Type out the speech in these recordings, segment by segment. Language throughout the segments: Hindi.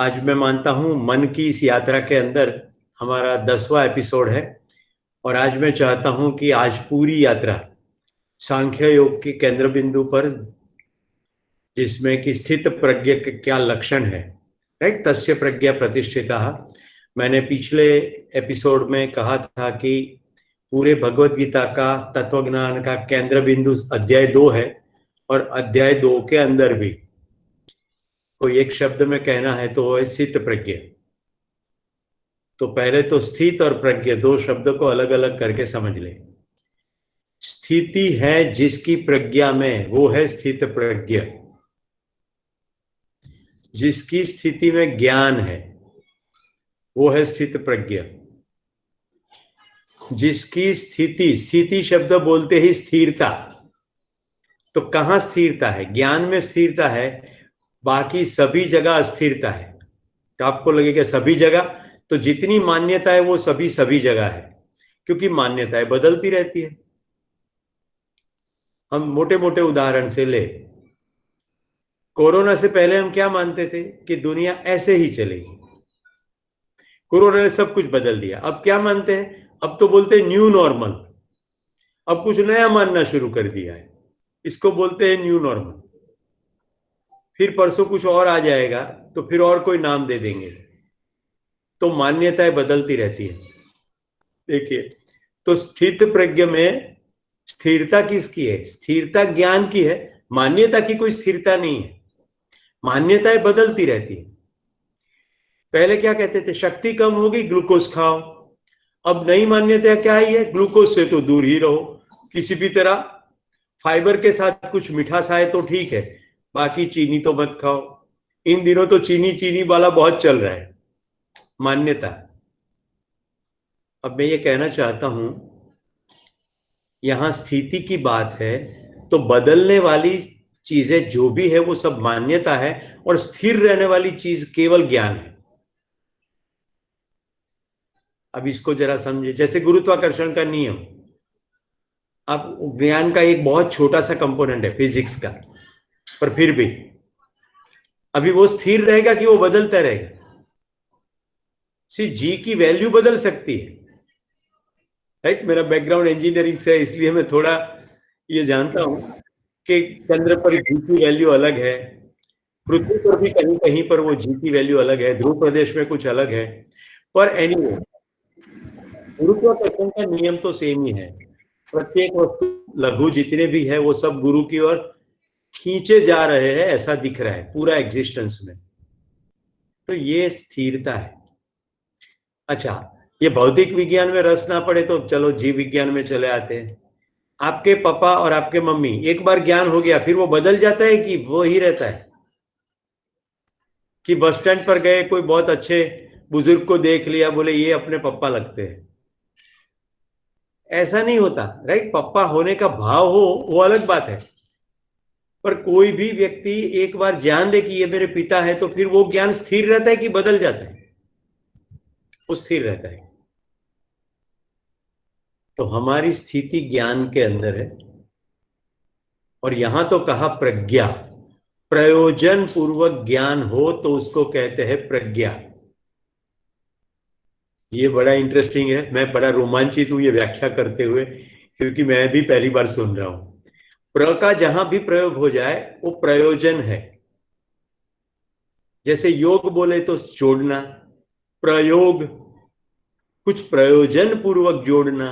आज मैं मानता हूं मन की इस यात्रा के अंदर हमारा 10वां एपिसोड है। और आज मैं चाहता हूं कि आज पूरी यात्रा सांख्य योग के केंद्र बिंदु पर, जिसमें कि स्थित प्रज्ञ के क्या लक्षण है, राइट, तस्य प्रज्ञा प्रतिष्ठिता। मैंने पिछले एपिसोड में कहा था कि पूरे भगवत गीता का तत्वज्ञान का केंद्र बिंदु अध्याय 2 है, और अध्याय 2 के अंदर भी कोई एक शब्द में कहना है तो वो है स्थित प्रज्ञ। तो पहले तो स्थित और प्रज्ञ दो शब्दों को अलग अलग करके समझ ले। स्थिति है जिसकी प्रज्ञा में, वो है स्थित प्रज्ञ। जिसकी स्थिति में ज्ञान है वो है स्थित प्रज्ञ। जिसकी स्थिति, स्थिति शब्द बोलते ही स्थिरता, तो कहां स्थिरता है? ज्ञान में स्थिरता है, बाकी सभी जगह अस्थिरता है। तो आपको लगेगा सभी जगह, तो जितनी मान्यता है वो सभी जगह है, क्योंकि मान्यताएं बदलती रहती है। हम मोटे मोटे उदाहरण से ले, कोरोना से पहले हम क्या मानते थे कि दुनिया ऐसे ही चलेगी। कोरोना ने सब कुछ बदल दिया। अब क्या मानते हैं? अब तो बोलते हैं न्यू नॉर्मल। अब कुछ नया मानना शुरू कर दिया है, इसको बोलते हैं न्यू नॉर्मल। फिर परसों कुछ और आ जाएगा तो फिर और कोई नाम दे देंगे। तो मान्यताएं बदलती रहती है। देखिए, तो स्थित प्रज्ञ में स्थिरता किसकी है? स्थिरता ज्ञान की है, मान्यता की कोई स्थिरता नहीं है। मान्यताएं बदलती रहती है। पहले क्या कहते थे? शक्ति कम होगी, ग्लूकोज खाओ। अब नई मान्यता क्या आई है? ग्लूकोज से तो दूर ही रहो, किसी भी तरह फाइबर के साथ कुछ मिठास आए तो ठीक है, बाकी चीनी तो मत खाओ। इन दिनों तो चीनी चीनी वाला बहुत चल रहा है, मान्यता। अब मैं ये कहना चाहता हूं, यहां स्थिति की बात है, तो बदलने वाली चीजें जो भी है वो सब मान्यता है, और स्थिर रहने वाली चीज केवल ज्ञान है। अब इसको जरा समझे, जैसे गुरुत्वाकर्षण का नियम, अब ज्ञान का एक बहुत छोटा सा कंपोनेंट है फिजिक्स का, पर फिर भी अभी वो स्थिर रहेगा कि वो बदलता रहेगा? जी की वैल्यू बदल सकती है, राइट। मेरा बैकग्राउंड इंजीनियरिंग से है, इसलिए मैं थोड़ा ये जानता हूं कि चंद्र पर जी की वैल्यू अलग है, पृथ्वी पर भी कहीं कहीं पर वो जी की वैल्यू अलग है, ध्रुव प्रदेश में कुछ अलग है। पर एनीवे, गुरुत्वाकर्षण का नियम तो सेम ही है। प्रत्येक वस्तु, लघु जितने भी है, वो सब गुरु की ओर खींचे जा रहे हैं, ऐसा दिख रहा है पूरा एग्जिस्टेंस में। तो ये स्थिरता है। अच्छा, ये भौतिक विज्ञान में रस ना पड़े तो चलो जीव विज्ञान में चले आते हैं। आपके पापा और आपके मम्मी, एक बार ज्ञान हो गया फिर वो बदल जाता है कि वो ही रहता है? कि बस स्टैंड पर गए, कोई बहुत अच्छे बुजुर्ग को देख लिया, बोले ये अपने पापा लगते हैं, ऐसा नहीं होता, राइट। पापा होने का भाव हो वो अलग बात है, पर कोई भी व्यक्ति एक बार जान ले कि ये मेरे पिता है, तो फिर वो ज्ञान स्थिर रहता है कि बदल जाता है? वो स्थिर रहता है। तो हमारी स्थिति ज्ञान के अंदर है, और यहां तो कहा प्रज्ञा, प्रयोजन पूर्वक ज्ञान हो तो उसको कहते हैं प्रज्ञा। ये बड़ा इंटरेस्टिंग है, मैं बड़ा रोमांचित हूं ये व्याख्या करते हुए, क्योंकि मैं भी पहली बार सुन रहा हूं। प्र का जहां भी प्रयोग हो जाए वो प्रयोजन है। जैसे योग बोले तो जोड़ना, प्रयोग, कुछ प्रयोजन पूर्वक जोड़ना,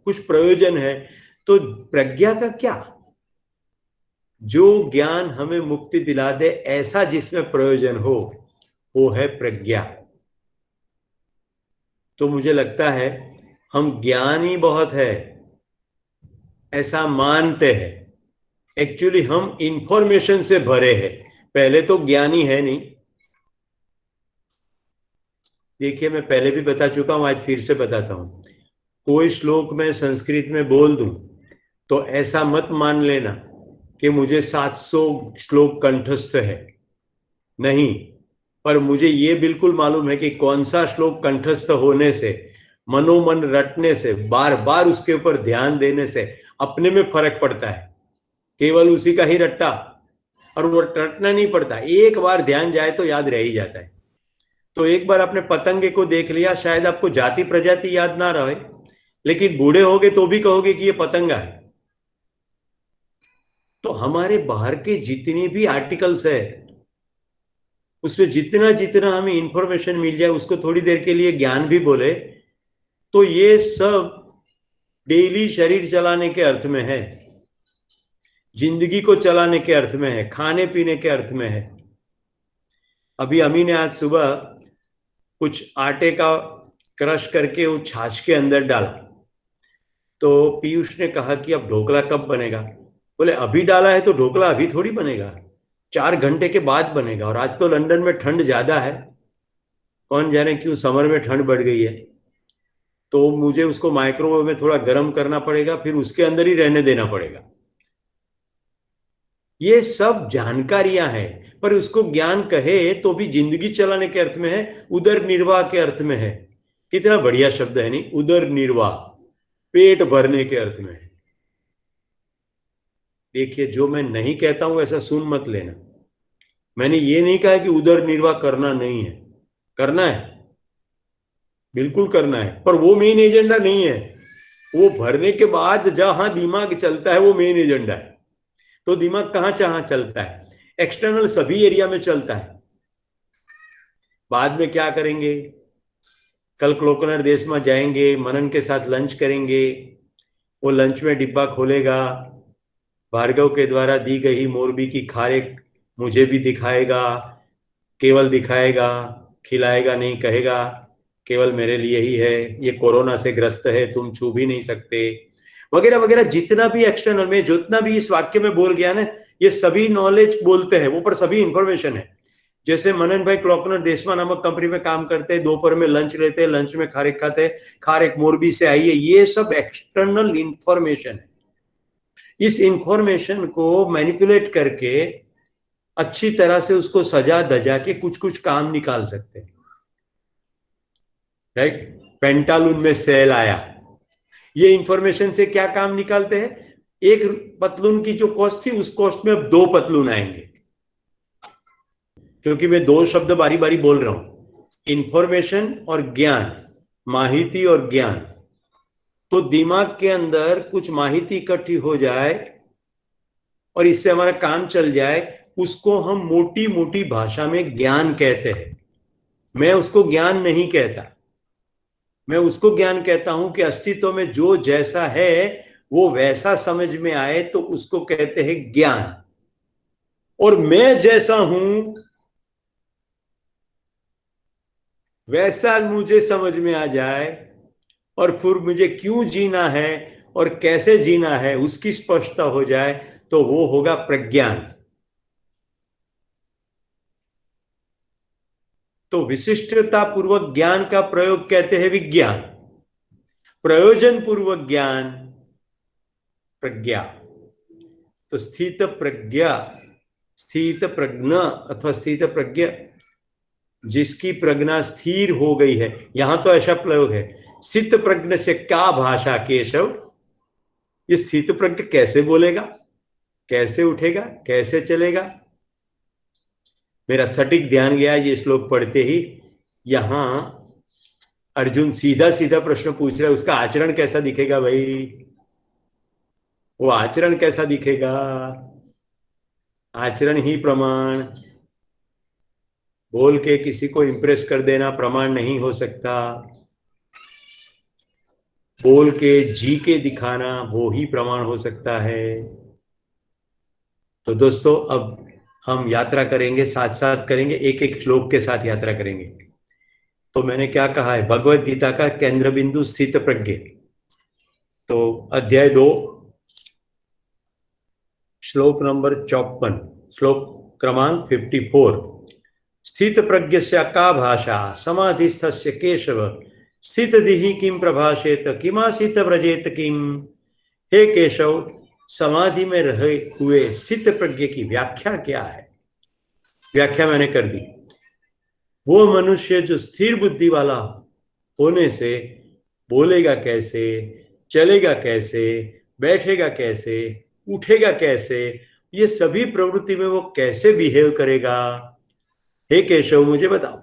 कुछ प्रयोजन है। तो प्रज्ञा का क्या? जो ज्ञान हमें मुक्ति दिला दे, ऐसा जिसमें प्रयोजन हो, वो है प्रज्ञा। तो मुझे लगता है हम ज्ञानी बहुत है ऐसा मानते हैं, एक्चुअली हम इंफॉर्मेशन से भरे हैं, पहले तो ज्ञानी है नहीं। देखिए, मैं पहले भी बता चुका हूं, आज फिर से बताता हूं। कोई श्लोक मैं संस्कृत में बोल दूं तो ऐसा मत मान लेना कि मुझे 700 श्लोक कंठस्थ है, नहीं। पर मुझे ये बिल्कुल मालूम है कि कौन सा श्लोक कंठस्थ होने से, मनोमन रटने से, बार बार उसके ऊपर ध्यान देने से अपने में फर्क पड़ता है। केवल उसी का ही रट्टा, और वो रटना नहीं पड़ता, एक बार ध्यान जाए तो याद रह ही जाता है। तो एक बार आपने पतंगे को देख लिया, शायद आपको जाति प्रजाति याद ना रहे, लेकिन बूढ़े होगे तो भी कहोगे कि ये पतंगा है। तो हमारे बाहर के जितने भी आर्टिकल्स है, उसमें जितना जितना हमें इंफॉर्मेशन मिल जाए, उसको थोड़ी देर के लिए ज्ञान भी बोले, तो ये सब डेली शरीर चलाने के अर्थ में है, जिंदगी को चलाने के अर्थ में है, खाने पीने के अर्थ में है। अभी अमी ने आज सुबह कुछ आटे का क्रश करके वो छाछ के अंदर डाला, तो पीयूष ने कहा कि अब ढोकला कब बनेगा? बोले अभी डाला है तो ढोकला अभी थोड़ी बनेगा, 4 घंटे के बाद बनेगा। और आज तो लंदन में ठंड ज्यादा है, कौन जाने क्यों समर में ठंड बढ़ गई है, तो मुझे उसको माइक्रोवेव में थोड़ा गर्म करना पड़ेगा, फिर उसके अंदर ही रहने देना पड़ेगा। ये सब जानकारियां हैं, पर उसको ज्ञान कहे तो भी जिंदगी चलाने के अर्थ में है, उदर निर्वाह के अर्थ में है। कितना बढ़िया शब्द है नहीं, उदर निर्वाह, पेट भरने के अर्थ में है। देखिए, जो मैं नहीं कहता हूं ऐसा सुन मत लेना। मैंने ये नहीं कहा कि उदर निर्वाह करना नहीं है, करना है, बिल्कुल करना है, पर वो मेन एजेंडा नहीं है। वो भरने के बाद जहां दिमाग चलता है वो मेन एजेंडा है। तो दिमाग कहां जहां चलता है, एक्सटर्नल सभी एरिया में चलता है। बाद में क्या करेंगे, कल क्लोकनर देश में जाएंगे, मनन के साथ लंच करेंगे, वो लंच में डिब्बा खोलेगा, भार्गव के द्वारा दी गई मोरबी की खारेक मुझे भी दिखाएगा, केवल दिखाएगा, खिलाएगा नहीं, कहेगा केवल मेरे लिए ही है, ये कोरोना से ग्रस्त है, तुम छू भी नहीं सकते, वगैरह वगैरह। जितना भी एक्सटर्नल में, जितना भी इस वाक्य में बोल गया ना, ये सभी नॉलेज बोलते हैं वो, पर सभी इंफॉर्मेशन है। जैसे मनन भाई क्लॉकनर देशमा नामक कंपनी में काम करते हैं, दोपहर में लंच लेते हैं, लंच में खारेक खाते हैं, खारेक मोरबी से आई है, ये सब एक्सटर्नल इंफॉर्मेशन है। इस इंफॉर्मेशन को मैनिपुलेट करके अच्छी तरह से उसको सजा धजा के कुछ कुछ काम निकाल सकते हैं, राइट। पेंटालून में सेल आया, ये इंफॉर्मेशन से क्या काम निकालते हैं, एक पतलून की जो कॉस्ट थी उस कॉस्ट में अब 2 पतलून आएंगे, क्योंकि मैं 2 शब्द बारी बारी बोल रहा हूं, इंफॉर्मेशन और ज्ञान, माहिती और ज्ञान। तो दिमाग के अंदर कुछ माहिती इकट्ठी हो जाए और इससे हमारा काम चल जाए, उसको हम मोटी मोटी भाषा में ज्ञान कहते हैं। मैं उसको ज्ञान नहीं कहता, मैं उसको ज्ञान कहता हूं कि अस्तित्व में जो जैसा है वो वैसा समझ में आए, तो उसको कहते हैं ज्ञान। और मैं जैसा हूं वैसा मुझे समझ में आ जाए, और फिर मुझे क्यों जीना है और कैसे जीना है उसकी स्पष्टता हो जाए, तो वो होगा प्रज्ञान। तो विशिष्टता पूर्वक ज्ञान का प्रयोग कहते हैं विज्ञान, प्रयोजन पूर्वक ज्ञान प्रज्ञा। तो स्थित प्रज्ञा, स्थित प्रज्ञ अथवा स्थित प्रज्ञ, जिसकी प्रज्ञा स्थिर हो गई है, यहां तो ऐसा प्रयोग है, स्थित प्रज्ञ से क्या भाषा केशव, ये स्थित प्रज्ञ कैसे बोलेगा, कैसे उठेगा, कैसे चलेगा। मेरा सटीक ध्यान गया ये श्लोक पढ़ते ही, यहां अर्जुन सीधा सीधा प्रश्न पूछ रहा है, उसका आचरण कैसा दिखेगा भाई, वो आचरण कैसा दिखेगा, आचरण ही प्रमाण, बोल के किसी को इंप्रेस कर देना प्रमाण नहीं हो सकता, बोल के जी के दिखाना वो ही प्रमाण हो सकता है। तो दोस्तों, अब हम यात्रा करेंगे, साथ साथ करेंगे, एक एक श्लोक के साथ यात्रा करेंगे। तो मैंने क्या कहा है, भगवत गीता का केंद्र बिंदु स्थित प्रज्ञ। तो अध्याय 2 श्लोक नंबर 54, श्लोक क्रमांक 54। स्थित प्रज्ञ का भाषा समाधिस्थस्य केशव, स्थित दिहि किम प्रभाषेत किमासित व्रजेत किम। हे केशव, समाधि में रहे हुए स्थित प्रज्ञ की व्याख्या क्या है? व्याख्या मैंने कर दी। वो मनुष्य जो स्थिर बुद्धि वाला होने से बोलेगा कैसे, चलेगा कैसे, बैठेगा कैसे, उठेगा कैसे, ये सभी प्रवृत्ति में वो कैसे बिहेव करेगा, हे केशव मुझे बताओ।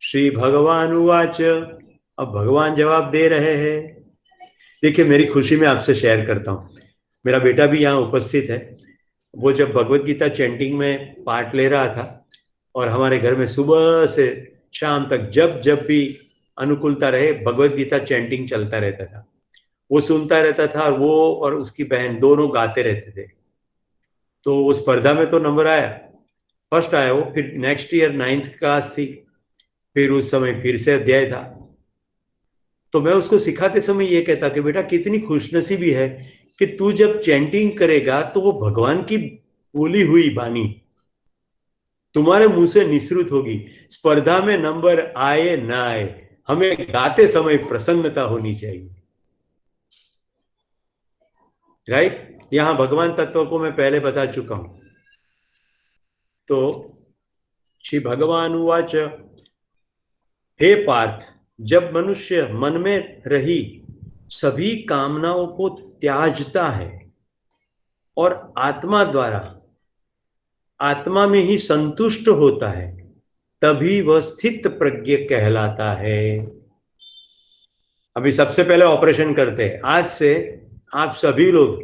श्री भगवान उवाच। अब भगवान जवाब दे रहे हैं। देखिए, मेरी खुशी में आपसे शेयर करता हूँ, मेरा बेटा भी यहाँ उपस्थित है। वो जब भगवत गीता चैंटिंग में पार्ट ले रहा था और हमारे घर में सुबह से शाम तक जब जब भी अनुकूलता रहे भगवत गीता चैंटिंग चलता रहता था। वो सुनता रहता था और वो और उसकी बहन दोनों गाते रहते थे। तो वो स्पर्धा में तो नंबर आया, फर्स्ट आया वो। फिर नेक्स्ट ईयर 9th क्लास थी, फिर उस समय फिर से अध्याय था। तो मैं उसको सिखाते समय ये कहता कि बेटा कितनी खुशनसीबी है कि तू जब चैंटिंग करेगा तो वो भगवान की बोली हुई वाणी तुम्हारे मुंह से निसृत होगी। स्पर्धा में नंबर आए ना आए, हमें गाते समय प्रसन्नता होनी चाहिए। राइट? यहां भगवान तत्व को मैं पहले बता चुका हूं। तो श्री भगवान उवाच। हे पार्थ, जब मनुष्य मन में रही सभी कामनाओं को त्याजता है और आत्मा द्वारा आत्मा में ही संतुष्ट होता है, तभी वह स्थित प्रज्ञ कहलाता है। अभी सबसे पहले ऑपरेशन करते हैं। आज से आप सभी लोग,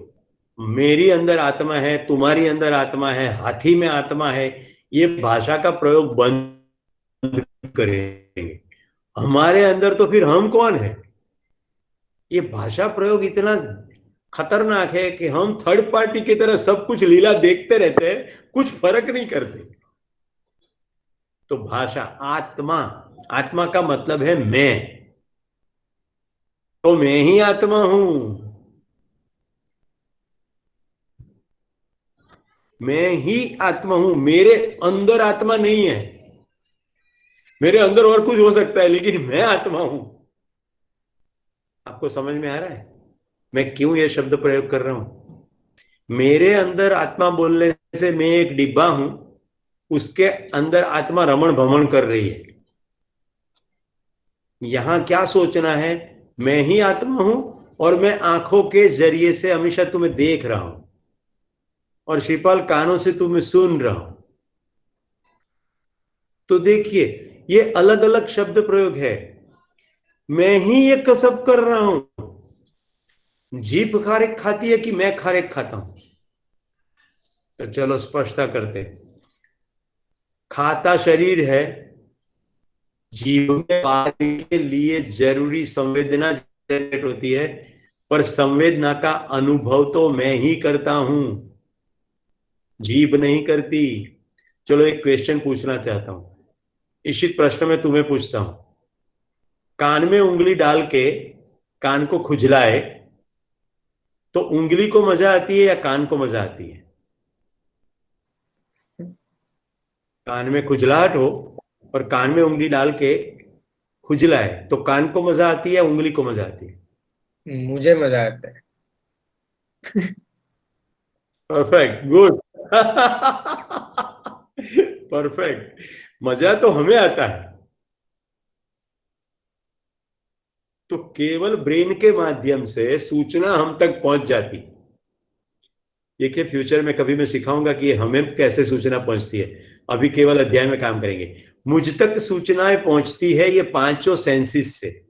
मेरी अंदर आत्मा है, तुम्हारी अंदर आत्मा है, हाथी में आत्मा है, ये भाषा का प्रयोग बंद करेंगे। हमारे अंदर तो फिर हम कौन है? ये भाषा प्रयोग इतना खतरनाक है कि हम थर्ड पार्टी की तरह सब कुछ लीला देखते रहते हैं, कुछ फर्क नहीं करते। तो भाषा, आत्मा, आत्मा का मतलब है मैं। तो मैं ही आत्मा हूं, मैं ही आत्मा हूं, मेरे अंदर आत्मा नहीं है। मेरे अंदर और कुछ हो सकता है लेकिन मैं आत्मा हूं। आपको समझ में आ रहा है मैं क्यों यह शब्द प्रयोग कर रहा हूं? मेरे अंदर आत्मा बोलने से मैं एक डिब्बा हूं, उसके अंदर आत्मा रमण भमण कर रही है। यहां क्या सोचना है? मैं ही आत्मा हूं और मैं आंखों के जरिए से हमेशा तुम्हें देख रहा हूं और श्रीपाल कानों से तुम्हें सुन रहा हूं। तो देखिए, ये अलग अलग शब्द प्रयोग है। मैं ही ये कसब कर रहा हूं। जीभ खारिक खाती है कि मैं खारिक खाता हूं? तो चलो स्पष्टता करते। खाता शरीर है, जीभ में पाने के लिए जरूरी संवेदना जनरेट होती है, पर संवेदना का अनुभव तो मैं ही करता हूं, जीभ नहीं करती। चलो एक क्वेश्चन पूछना चाहता हूं, इसी प्रश्न में तुम्हें पूछता हूं। कान में उंगली डाल के कान को खुजलाए तो उंगली को मजा आती है या कान को मजा आती है? कान में खुजलाहट हो और कान में उंगली डाल के खुजलाए तो कान को मजा आती है या उंगली को मजा आती है? मुझे मजा आता है। Perfect, good. परफेक्ट। मजा तो हमें आता है। तो केवल ब्रेन के माध्यम से सूचना हम तक पहुंच जाती। देखिए, फ्यूचर में कभी मैं सिखाऊंगा कि हमें कैसे सूचना पहुंचती है। अभी केवल अध्याय में काम करेंगे। मुझ तक सूचनाएं पहुंचती है ये पांचों सेंसिस से,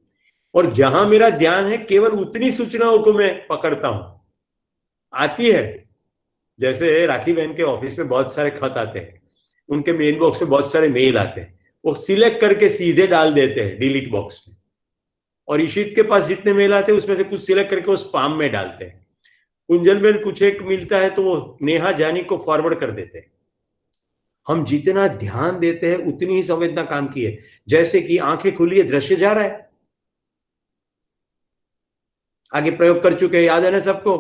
और जहां मेरा ध्यान है केवल उतनी सूचनाओं को मैं पकड़ता हूं। आती है, जैसे राखी बहन के ऑफिस में बहुत सारे खत आते हैं, उनके मेल बॉक्स में बहुत सारे मेल आते हैं, वो सिलेक्ट करके सीधे डाल देते हैं डिलीट बॉक्स में। और इशित के पास जितने मेल आते हैं उसमें से कुछ सिलेक्ट करके वो स्पाम में डालते हैं। कुंजल में कुछ एक मिलता है तो वो नेहा जानी को फॉरवर्ड कर देते हैं। हम जितना ध्यान देते हैं उतनी ही संवेदना काम की है। जैसे कि आंखें खुली है, दृश्य जा रहा है। आगे प्रयोग कर चुके हैं, याद है ना सबको?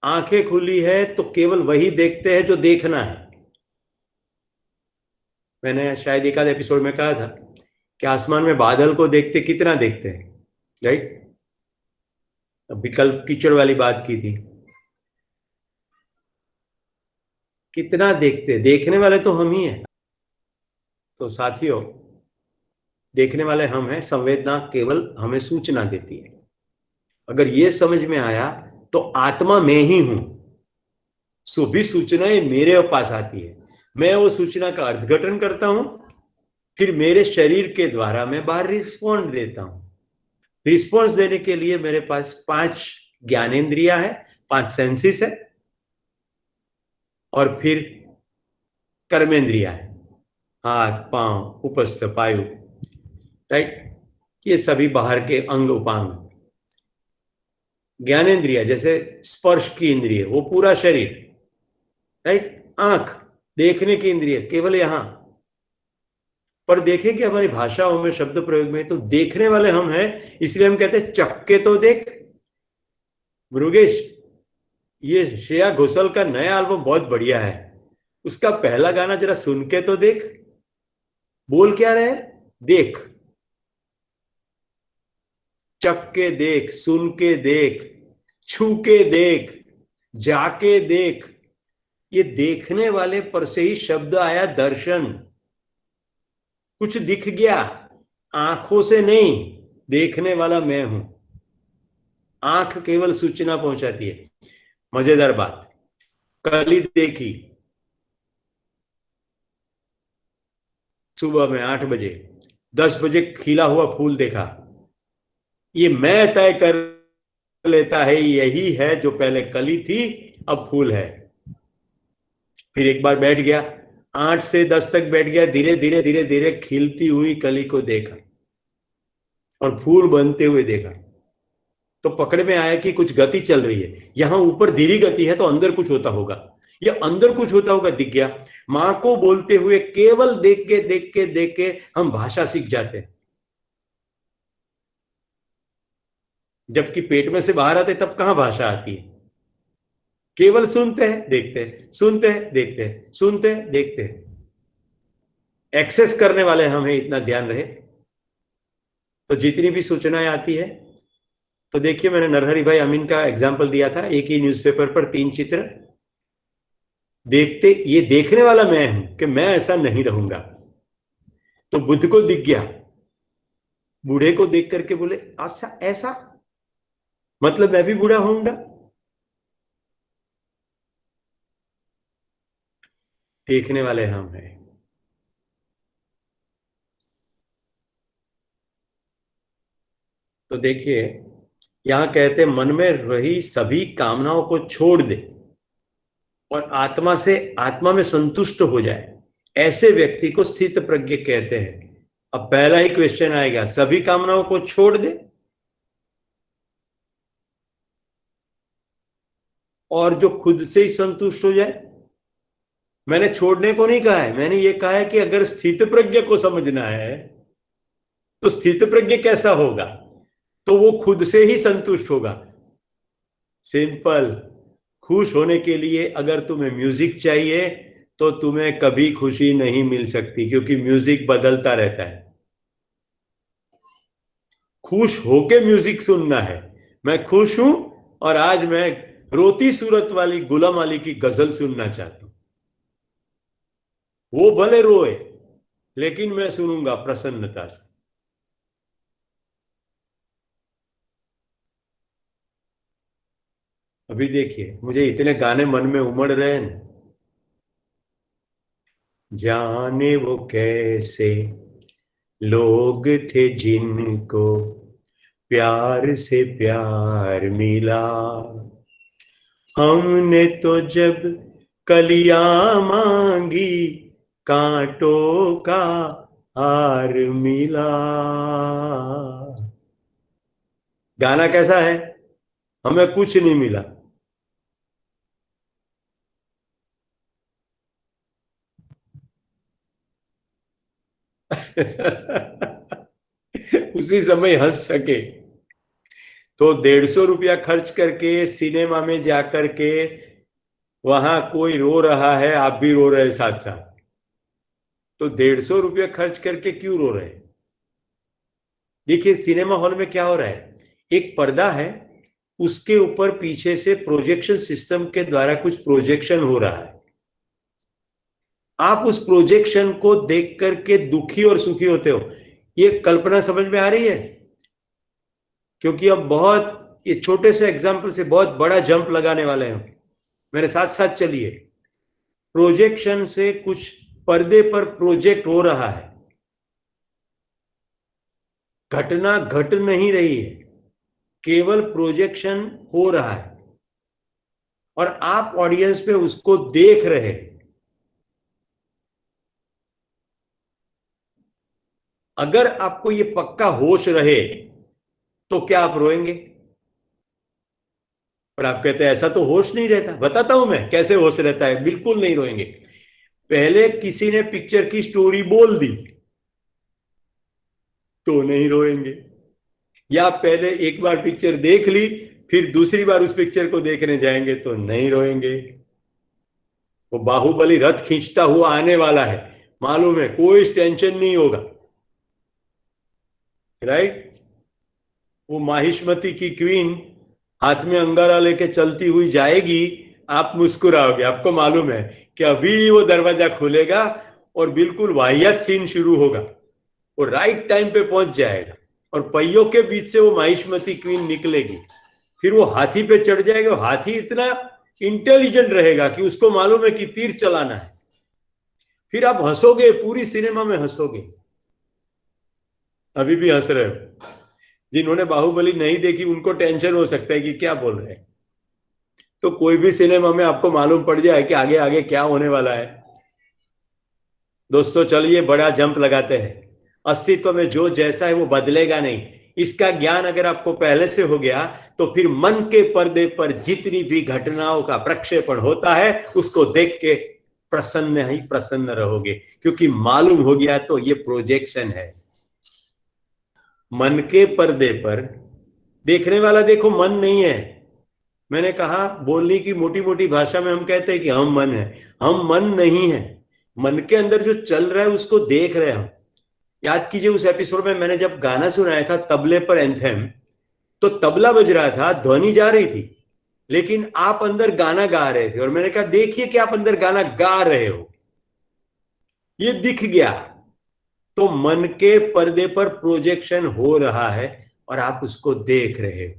आंखें खुली है तो केवल वही देखते हैं जो देखना है। मैंने शायद एक आध एपिसोड में कहा था कि आसमान में बादल को देखते कितना देखते हैं, राइट? अभी कल कीचड़ वाली बात की थी, कितना देखते, देखने वाले तो हम ही हैं। तो साथियों, देखने वाले हम हैं, संवेदना केवल हमें सूचना देती है। अगर ये समझ में आया तो आत्मा मैं ही हूं, सभी सूचनाएं मेरे पास आती है, मैं वो सूचना का अर्थघटन करता हूं फिर मेरे शरीर के द्वारा मैं बाहर रिस्पॉन्ड देता हूं। रिस्पॉन्स देने के लिए मेरे पास 5 ज्ञानेंद्रियां है, 5 सेंसेस है, और फिर कर्मेंद्रिया है, हाथ पांव उपस्थ पायु, राइट। ये सभी बाहर के अंग उपांग। ज्ञानेंद्रिया जैसे स्पर्श की इंद्रिय, वो पूरा शरीर, राइट। आंख देखने की इंद्रिय केवल यहां। पर देखें कि हमारी भाषाओं में शब्द प्रयोग में तो देखने वाले हम हैं, इसलिए हम कहते हैं चक्के तो देख। मुरुगेश, ये श्रेया घोषाल का नया एल्बम बहुत बढ़िया है, उसका पहला गाना जरा सुन के तो देख। बोल क्या रहे? देख, चख के देख, सुन के देख, छू के देख, जाके देख। ये देखने वाले पर से ही शब्द आया दर्शन। कुछ दिख गया, आंखों से नहीं, देखने वाला मैं हूं। आंख केवल सूचना पहुंचाती है। मजेदार बात, कली देखी सुबह में 8 बजे, 10 बजे खिला हुआ फूल देखा। ये मैं तय कर लेता है यही है जो पहले कली थी अब फूल है। फिर एक बार बैठ गया, 8 से 10 तक बैठ गया, धीरे धीरे धीरे धीरे खिलती हुई कली को देखा और फूल बनते हुए देखा। तो पकड़ में आया कि कुछ गति चल रही है, यहां ऊपर धीरे गति है तो अंदर कुछ होता होगा। ये अंदर कुछ होता होगा दिख गया। मां को बोलते हुए केवल देख के देख के देख के हम भाषा सीख जाते हैं, जबकि पेट में से बाहर आते तब कहां भाषा आती है। केवल सुनते हैं देखते हैं, सुनते हैं देखते हैं, सुनते हैं देखते हैं। एक्सेस करने वाले हमें इतना ध्यान रहे तो जितनी भी सूचनाएं आती है, तो देखिए मैंने नरहरि भाई अमीन का एग्जाम्पल दिया था, एक ही न्यूज़पेपर पर 3 चित्र देखते। ये देखने वाला मैं हूं कि मैं ऐसा नहीं रहूंगा। तो बुद्ध को दिख गया, बूढ़े को देख करके बोले ऐसा ऐसा, मतलब मैं भी बूढ़ा होऊंगा। देखने वाले हम हैं। तो देखिए यहां कहते मन में रही सभी कामनाओं को छोड़ दे और आत्मा में संतुष्ट हो जाए, ऐसे व्यक्ति को स्थित प्रज्ञ कहते हैं। अब पहला ही क्वेश्चन आएगा, सभी कामनाओं को छोड़ दे और जो खुद से ही संतुष्ट हो जाए। मैंने छोड़ने को नहीं कहा है, मैंने ये कहा है कि अगर स्थित प्रज्ञ को समझना है तो स्थित प्रज्ञ कैसा होगा, तो वो खुद से ही संतुष्ट होगा। सिंपल। खुश होने के लिए अगर तुम्हें म्यूजिक चाहिए तो तुम्हें कभी खुशी नहीं मिल सकती, क्योंकि म्यूजिक बदलता रहता है। खुश होके म्यूजिक सुनना है। मैं खुश हूं और आज मैं रोती सूरत वाली गुलाम अली की गजल सुनना चाहता हूं। वो भले रोए लेकिन मैं सुनूंगा प्रसन्नता से। अभी देखिए मुझे इतने गाने मन में उमड़ रहे हैं ना, जाने वो कैसे लोग थे जिनको प्यार से प्यार मिला, हमने तो जब कलियां मांगी कांटों का हार मिला। गाना कैसा है? हमें कुछ नहीं मिला। उसी समय हंस सके तो 150 रुपया खर्च करके सिनेमा में जाकर के, वहां कोई रो रहा है आप भी रो रहे साथ साथ, तो 150 रुपया खर्च करके क्यों रो रहे? देखिए सिनेमा हॉल में क्या हो रहा है, एक पर्दा है, उसके ऊपर पीछे से प्रोजेक्शन सिस्टम के द्वारा कुछ प्रोजेक्शन हो रहा है। आप उस प्रोजेक्शन को देख करके दुखी और सुखी होते हो। ये कल्पना समझ में आ रही है? क्योंकि अब बहुत ये छोटे से एग्जाम्पल से बहुत बड़ा जंप लगाने वाले हैं, मेरे साथ साथ चलिए। प्रोजेक्शन से कुछ पर्दे पर प्रोजेक्ट हो रहा है, घटना घट नहीं रही है, केवल प्रोजेक्शन हो रहा है और आप ऑडियंस पे उसको देख रहे हैं। अगर आपको ये पक्का होश रहे तो क्या आप रोएंगे? और आप कहते हैं ऐसा तो होश नहीं रहता। बताता हूं मैं कैसे होश रहता है। बिल्कुल नहीं रोएंगे। पहले किसी ने पिक्चर की स्टोरी बोल दी तो नहीं रोएंगे, या पहले एक बार पिक्चर देख ली फिर दूसरी बार उस पिक्चर को देखने जाएंगे तो नहीं रोएंगे। वो बाहुबली रथ खींचता हुआ आने वाला है, मालूम है, कोई टेंशन नहीं होगा, राइट। वो माहिष्मति की क्वीन हाथ में अंगारा लेके चलती हुई जाएगी, आप मुस्कुराओगे। आपको मालूम है कि अभी वो दरवाजा खुलेगा और बिल्कुल वाहियात सीन शुरू होगा। वो राइट टाइम पे पहुंच जाएगा और पहियों के बीच से वो माहिष्मति क्वीन निकलेगी। फिर वो हाथी पे चढ़ जाएगा। हाथी इतना इंटेलिजेंट रहेगा कि उसको मालूम है कि तीर चलाना है। फिर आप हंसोगे, पूरी सिनेमा में हंसोगे। अभी भी हंस रहे हो। जिन्होंने बाहुबली नहीं देखी उनको टेंशन हो सकता है कि क्या बोल रहे हैं। तो कोई भी सिनेमा में आपको मालूम पड़ जाए कि आगे आगे क्या होने वाला है। दोस्तों चलिए बड़ा जंप लगाते हैं। अस्तित्व में जो जैसा है वो बदलेगा नहीं। इसका ज्ञान अगर आपको पहले से हो गया तो फिर मन के पर्दे पर जितनी भी घटनाओं का प्रक्षेपण होता है उसको देख के प्रसन्न ही प्रसन्न रहोगे, क्योंकि मालूम हो गया तो ये प्रोजेक्शन है। मन के पर्दे पर देखने वाला देखो मन नहीं है। मैंने कहा बोलने की मोटी मोटी भाषा में हम कहते हैं कि हम मन है। हम मन नहीं है। मन के अंदर जो चल रहा है उसको देख रहे हैं हम। याद कीजिए उस एपिसोड में मैंने जब गाना सुनाया था तबले पर एंथेम, तो तबला बज रहा था, ध्वनि जा रही थी, लेकिन आप अंदर गाना गा रहे थे और मैंने कहा देखिए कि आप अंदर गाना गा रहे हो। ये दिख गया। तो मन के पर्दे पर प्रोजेक्शन हो रहा है और आप उसको देख रहे हो।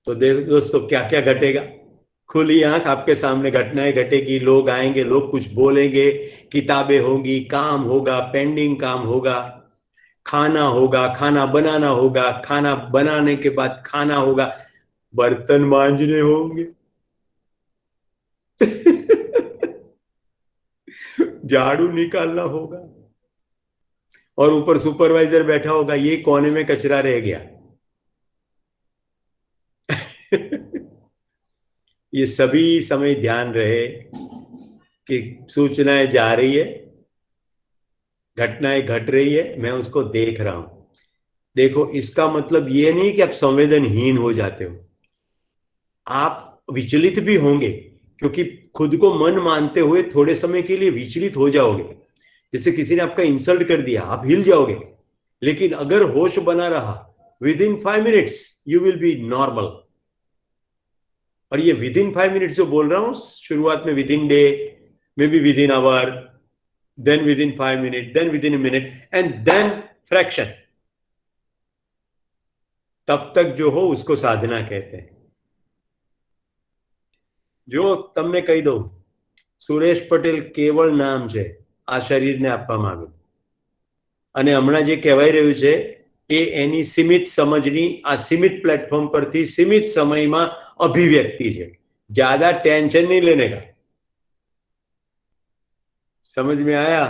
तो देख दोस्तों क्या क्या घटेगा। खुली आंख आपके सामने घटनाएं घटेगी, लोग आएंगे, लोग कुछ बोलेंगे, किताबें होंगी, काम होगा, पेंडिंग काम होगा, खाना होगा, खाना बनाना होगा, खाना बनाने के बाद खाना होगा, बर्तन मांजने होंगे झाड़ू निकालना होगा, और ऊपर सुपरवाइजर बैठा होगा, ये कोने में कचरा रह गया। ये सभी समय ध्यान रहे कि सूचनाएं जा रही है, घटनाएं घट रही है, मैं उसको देख रहा हूं। देखो इसका मतलब ये नहीं कि आप संवेदनहीन हो जाते हो। आप विचलित भी होंगे, क्योंकि खुद को मन मानते हुए थोड़े समय के लिए विचलित हो जाओगे। जैसे किसी ने आपका इंसल्ट कर दिया, आप हिल जाओगे, लेकिन अगर होश बना रहा, with in 5 minutes you will be normal. और ये विद इन 5 मिनट्स जो बोल रहा हूं, शुरुआत में within day, maybe within hour, then within 5 minute, then within minute and then fraction, तब तक जो हो उसको साधना कहते हैं। જો તમને કહી દઉં, સુરેશ પટેલ કેવળ નામ છે, આ શરીરને આપવામાં આવ્યું, અને હમણાં જે કહેવાય રહ્યું છે એ એની સીમિત સમજની આ સીમિત પ્લેટફોર્મ પરથી સીમિત સમયમાં અભિવ્યક્તિ છે। ज्यादा टेंशन नहीं लेने का। समझ में आया?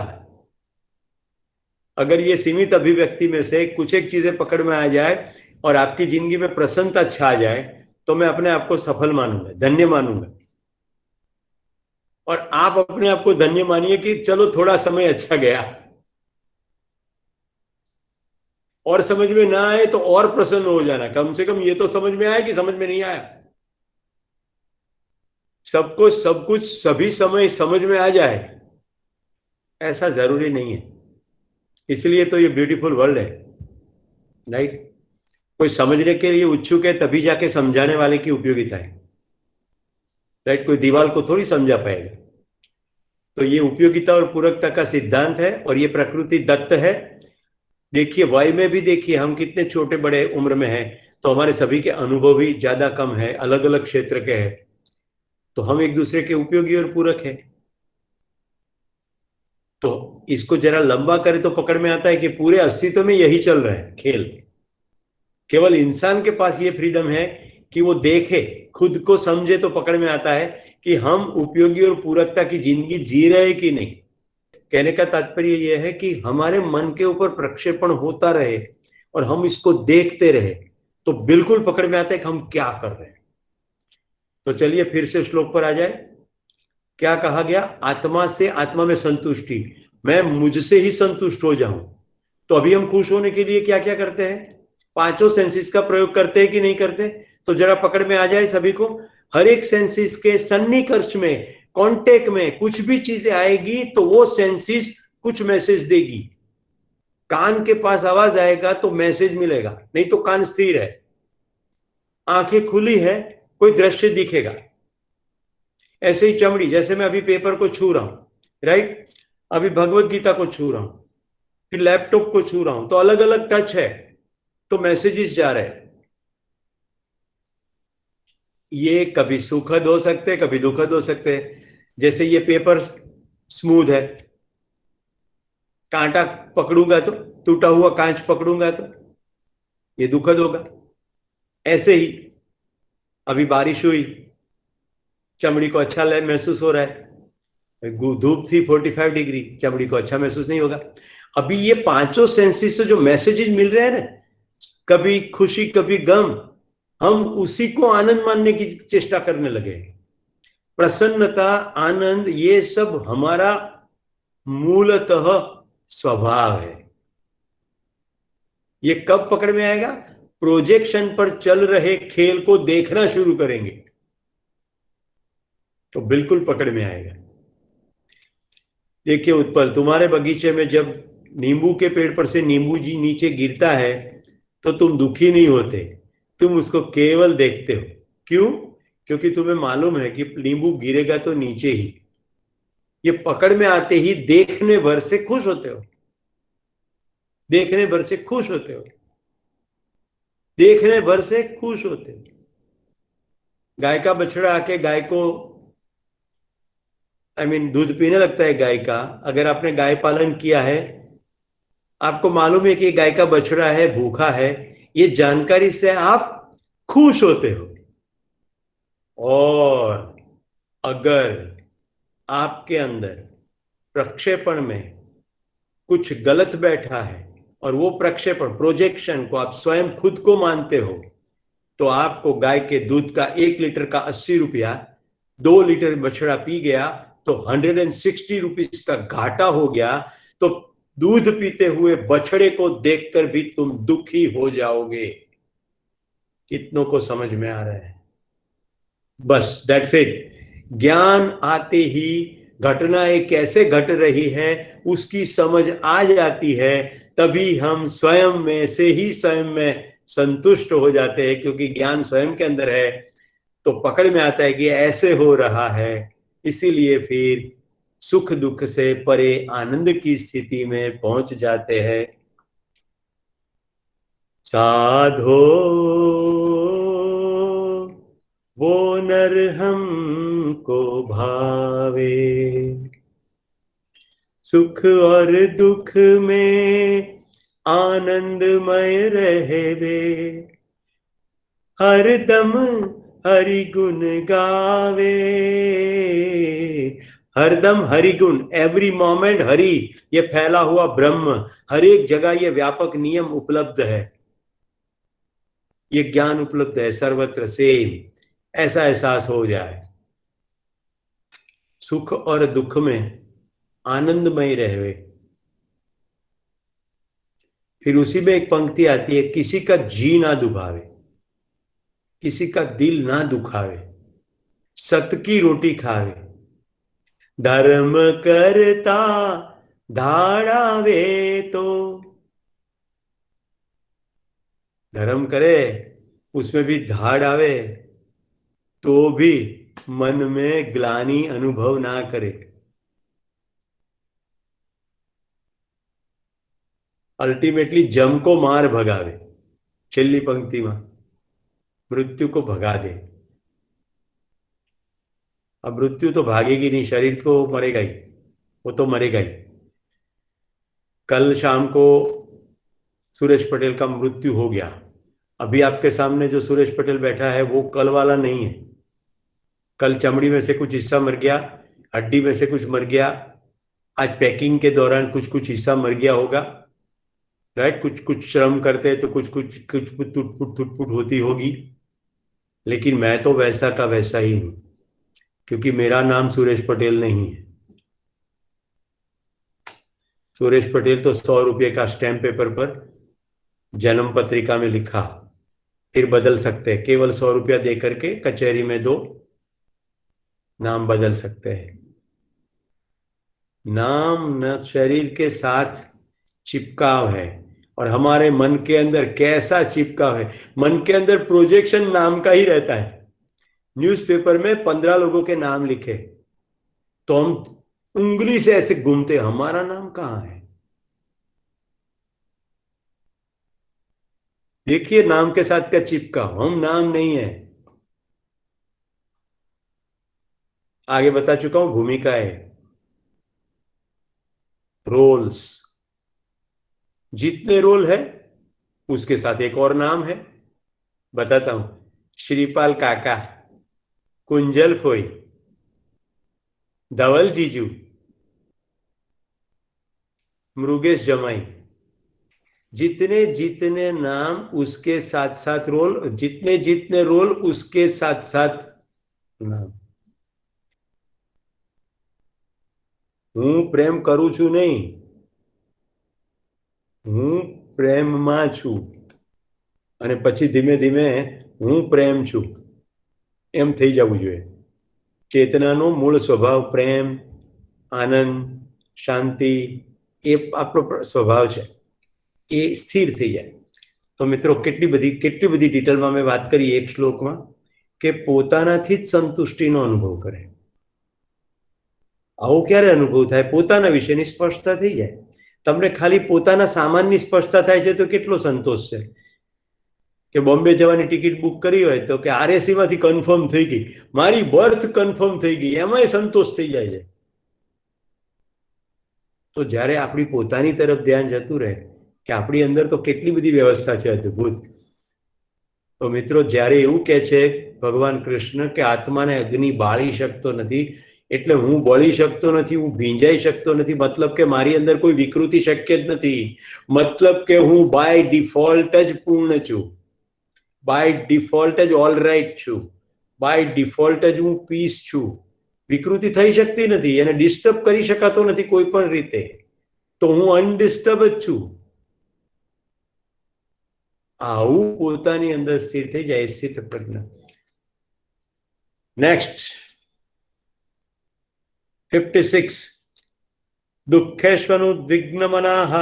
अगर ये सीमित अभिव्यक्ति में से कुछ एक चीजें पकड़ में आ जाए और आपकी जिंदगी में प्रसन्नता छा जाए तो मैं अपने आप को सफल मानूंगा, धन्य मानूंगा। और आप अपने आप को धन्य मानिए कि चलो थोड़ा समय अच्छा गया। और समझ में ना आए तो और प्रसन्न हो जाना, कम से कम ये तो समझ में आया कि समझ में नहीं आया। सबको सब कुछ सभी समय समझ में आ जाए ऐसा जरूरी नहीं है। इसलिए तो ये ब्यूटीफुल वर्ल्ड है, राइट। कोई समझने के लिए उत्सुक है तभी जाके समझाने वाले की उपयोगिता है, राइट। कोई दीवार को थोड़ी समझा पाएगा। तो ये उपयोगिता और पूरकता का सिद्धांत है और ये प्रकृति दत्त है। देखिए वय में भी देखिए हम कितने छोटे बड़े उम्र में हैं, तो हमारे सभी के अनुभव भी ज्यादा कम है, अलग अलग क्षेत्र के हैं, तो हम एक दूसरे के उपयोगी और पूरक हैं। तो इसको जरा लंबा करे तो पकड़ में आता है कि पूरे अस्तित्व में यही चल रहा है खेल। केवल इंसान के पास ये फ्रीडम है कि वो देखे, खुद को समझे, तो पकड़ में आता है कि हम उपयोगी और पूरकता की जिंदगी जी रहे हैं कि नहीं। कहने का तात्पर्य यह है कि हमारे मन के ऊपर प्रक्षेपण होता रहे और हम इसको देखते रहे, तो बिल्कुल पकड़ में आता है कि हम क्या कर रहे हैं। तो चलिए फिर से श्लोक पर आ जाए। क्या कहा गया? आत्मा से आत्मा में संतुष्टि, मैं मुझसे ही संतुष्ट हो जाऊं। तो अभी हम खुश होने के लिए क्या क्या करते हैं? पांचों सेंसेस का प्रयोग करते हैं कि नहीं करते? तो जरा पकड़ में आ जाए सभी को। हर एक सेंसेस के सन्निकर्ष में, कांटेक्ट में कुछ भी चीजें आएगी तो वो सेंसेस कुछ मैसेज देगी। कान के पास आवाज आएगा तो मैसेज मिलेगा, नहीं तो कान स्थिर है। आंखें खुली है, कोई दृश्य दिखेगा। ऐसे ही चमड़ी, जैसे मैं अभी पेपर को छू रहा हूं, राइट, अभी भगवत गीता को छू रहा हूं, फिर लैपटॉप को छू रहा हूं, तो अलग अलग टच है, तो मैसेजेस जा रहे हैं। ये कभी सुखद हो सकते हैं, कभी दुखद हो सकते हैं। जैसे ये पेपर स्मूथ है, कांटा पकड़ूंगा तो, टूटा हुआ कांच पकड़ूंगा तो ये दुखद होगा। ऐसे ही अभी बारिश हुई, चमड़ी को अच्छा महसूस हो रहा है। धूप थी 45 डिग्री, चमड़ी को अच्छा महसूस नहीं होगा। अभी ये पांचों सेंसेस से जो मैसेजेस मिल रहे हैं ना, कभी खुशी कभी गम, हम उसी को आनंद मानने की चेष्टा करने लगे। प्रसन्नता, आनंद, ये सब हमारा मूलतः स्वभाव है। ये कब पकड़ में आएगा? प्रोजेक्शन पर चल रहे खेल को देखना शुरू करेंगे तो बिल्कुल पकड़ में आएगा। देखिए उत्पल, तुम्हारे बगीचे में जब नींबू के पेड़ पर से नींबू जी नीचे गिरता है तो तुम दुखी नहीं होते, तुम उसको केवल देखते हो। क्यों? क्योंकि तुम्हें मालूम है कि नींबू गिरेगा तो नीचे ही। ये पकड़ में आते ही देखने भर से खुश होते हो, देखने भर से खुश होते हो, देखने भर से खुश होते हो। गाय का बछड़ा आके गाय को दूध पीने लगता है गाय का। अगर आपने गाय पालन किया है, आपको मालूम है कि गाय का बछड़ा है, भूखा है, ये जानकारी से आप खुश होते हो। और अगर आपके अंदर प्रक्षेपण में कुछ गलत बैठा है और वो प्रक्षेपण, प्रोजेक्शन को आप स्वयं खुद को मानते हो, तो आपको गाय के दूध का 1 लीटर का 80 रुपया, 2 लीटर बछड़ा पी गया तो 160 रुपीज का घाटा हो गया। तो दूध पीते हुए बछड़े को देखकर भी तुम दुखी हो जाओगे। कितनों को समझ में आ रहा है? बस दैट्स इट। ज्ञान आते ही घटनाएं कैसे घट रही है उसकी समझ आ जाती है, तभी हम स्वयं में से ही स्वयं में संतुष्ट हो जाते हैं, क्योंकि ज्ञान स्वयं के अंदर है। तो पकड़ में आता है कि ऐसे हो रहा है, इसीलिए फिर सुख दुख से परे आनंद की स्थिति में पहुंच जाते हैं। साधो वो नर हमको भावे, सुख और दुख में आनंदमय रहवे, हर दम हरि गुण गावे। हरदम हरि गुण, एवरी मोमेंट हरि, ये फैला हुआ ब्रह्म, हर एक जगह ये व्यापक नियम उपलब्ध है, ये ज्ञान उपलब्ध है सर्वत्र सेम। ऐसा एहसास हो जाए, सुख और दुख में आनंदमय रहे। फिर उसी में एक पंक्ति आती है, किसी का जी ना दुभावे, किसी का दिल ना दुखावे, सत की रोटी खावे, धर्म करता धाड़ावे। तो धर्म करे, उसमें भी धाड़ आवे, तो भी मन में ग्लानि अनुभव ना करे। अल्टीमेटली जम को मार भगावे। छेल्ली पंक्ति में मृत्यु को भगा दे। अब मृत्यु तो भागेगी नहीं, शरीर तो मरेगा ही, वो तो मरेगा ही। कल शाम को सुरेश पटेल का मृत्यु हो गया। अभी आपके सामने जो सुरेश पटेल बैठा है वो कल वाला नहीं है। कल चमड़ी में से कुछ हिस्सा मर गया, हड्डी में से कुछ मर गया, आज पैकिंग के दौरान कुछ कुछ हिस्सा मर गया होगा, राइट। कुछ कुछ श्रम करते हैं तो कुछ कुछ कुछ टूट होती होगी, लेकिन मैं तो वैसा का वैसा ही हूं, क्योंकि मेरा नाम सुरेश पटेल नहीं है। सुरेश पटेल तो 100 रुपये का स्टैम्प पेपर पर जन्म पत्रिका में लिखा, फिर बदल सकते हैं। केवल 100 रुपया दे करके कचहरी में दो, नाम बदल सकते हैं। नाम न शरीर के साथ चिपकाव है, और हमारे मन के अंदर कैसा चिपकाव है। मन के अंदर प्रोजेक्शन नाम का ही रहता है। न्यूज़पेपर में 15 लोगों के नाम लिखे तो हम उंगली से ऐसे घूमते, हमारा नाम कहां है। देखिए नाम के साथ क्या चिपकाव, हम नाम नहीं है। आगे बता चुका हूं, भूमिकाएं, रोल्स, जितने रोल है उसके साथ एक और नाम है। बताता हूं, श्रीपाल काका, कुंजल फोई, धवल जीजू, मृगेश जमाई, जितने जितने नाम उसके साथ साथ रोल, जितने जितने रोल उसके साथ साथ नाम। હું પ્રેમ કરું છું નહીં, હું પ્રેમમાં છું, અને પછી ધીમે ધીમે હું પ્રેમ છું એમ થઈ જવું જોઈએ। ચેતનાનો મૂળ સ્વભાવ પ્રેમ, આનંદ, શાંતિ, એ આપણો સ્વભાવ છે, એ સ્થિર થઈ જાય। તો મિત્રો કેટલી બધી ડિટેલમાં મેં વાત કરી એક શ્લોકમાં, કે પોતાનાથી જ સંતુષ્ટિનો અનુભવ કરે। આવો ક્યારે અનુભવ થાય? પોતાના વિશેની સ્પષ્ટતા થઈ જાય। તમને ખાલી પોતાના સામાનની સ્પષ્ટતા થાય છે તો કેટલો સંતોષ છે। કે બોમ્બે જવાની ટિકિટ બુક કરી હોય તો કે આરએસી માંથી કન્ફર્મ થઈ ગઈ, મારી બર્થ કન્ફર્મ થઈ ગઈ, એમાંય સંતોષ થઈ જાય છે। તો જ્યારે આપણી પોતાની તરફ ધ્યાન જતું રહે કે આપણી અંદર તો કેટલી બધી વ્યવસ્થા છે અદ્ભુત। તો મિત્રો જ્યારે એવું કહે છે ભગવાન કૃષ્ણ કે આત્માને અગ્નિ બાળી શકતો નથી, એટલે હું બળી શકતો નથી, હું ભીંજાઈ શકતો નથી, મતલબ કે મારી અંદર કોઈ વિકૃતિ શક્ય જ નથી, મતલબ કે હું બાય ડિફોલ્ટ જ પૂર્ણ છું, બાય ડિફોલ્ટ જ ઓલરાઈટ છું, બાય ડિફોલ્ટ જ હું પીસ છું। વિકૃતિ થઈ શકતી નથી, એને ડિસ્ટર્બ કરી શકાતો નથી કોઈ પણ રીતે, તો હું અનડિસ્ટર્બ જ છું। આવું પોતાની અંદર સ્થિર થઈ જાય, સ્થિત પ્રજ્ઞા। નેક્સ્ટ 56, दुःखेष्वनुद्विग्नमनाः